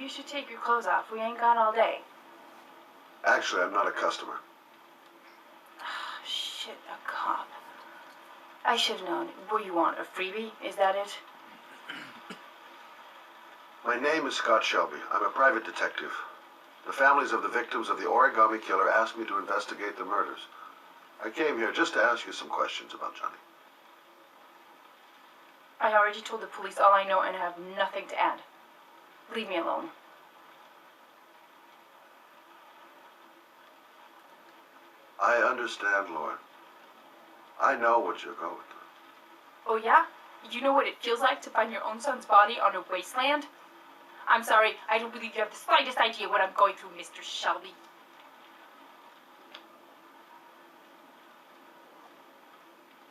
you should take your clothes off. We ain't gone all day. Actually, I'm not a customer. Shit, a cop. I should have known. What do you want, a freebie? Is that it? My name is Scott Shelby. I'm a private detective. The families of the victims of the origami killer asked me to investigate the murders. I came here just to ask you some questions about Johnny. I already told the police all I know and have nothing to add. Leave me alone. I understand, Lauren. I know what you're going through. Oh yeah? You know what it feels like to find your own son's body on a wasteland? I'm sorry, I don't believe you have the slightest idea what I'm going through, Mr. Shelby.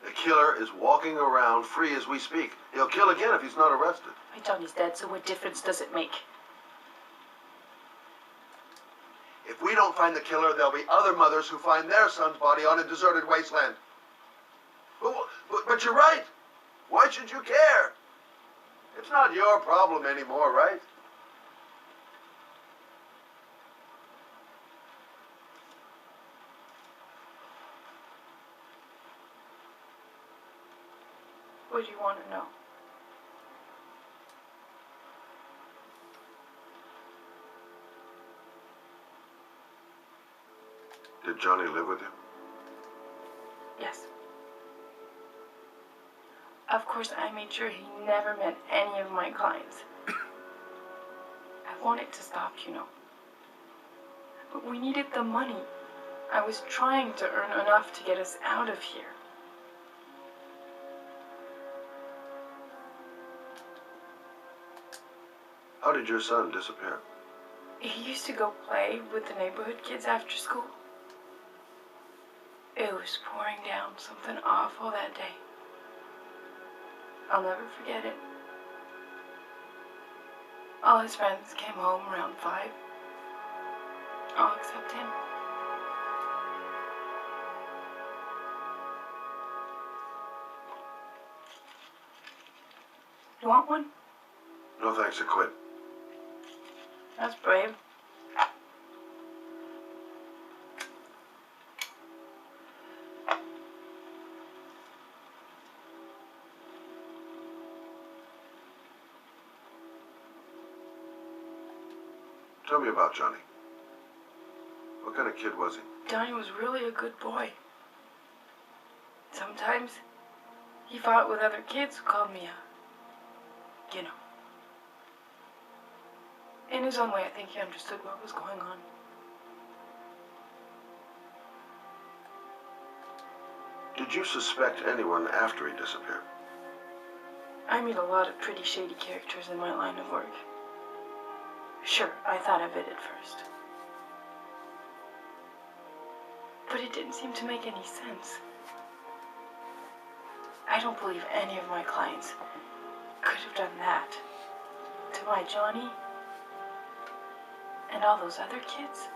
The killer is walking around free as we speak. He'll kill again if he's not arrested. My Johnny's dead, so what difference does it make? If we don't find the killer, there'll be other mothers who find their son's body on a deserted wasteland. But you're right. Why should you care? It's not your problem anymore, right? What do you want to know? Did Johnny live with you? Yes. Of course, I made sure he never met any of my clients. I wanted to stop, you know. But we needed the money. I was trying to earn enough to get us out of here. How did your son disappear? He used to go play with the neighborhood kids after school. It was pouring down something awful that day. I'll never forget it. All his friends came home around 5. All except him. You want one? No thanks, I quit. That's brave. Tell me about Johnny. What kind of kid was he? Johnny was really a good boy. Sometimes he fought with other kids who called me a, you know. In his own way, I think he understood what was going on. Did you suspect anyone after he disappeared? I meet a lot of pretty shady characters in my line of work. Sure, I thought of it at first. But it didn't seem to make any sense. I don't believe any of my clients could have done that to my Johnny and all those other kids.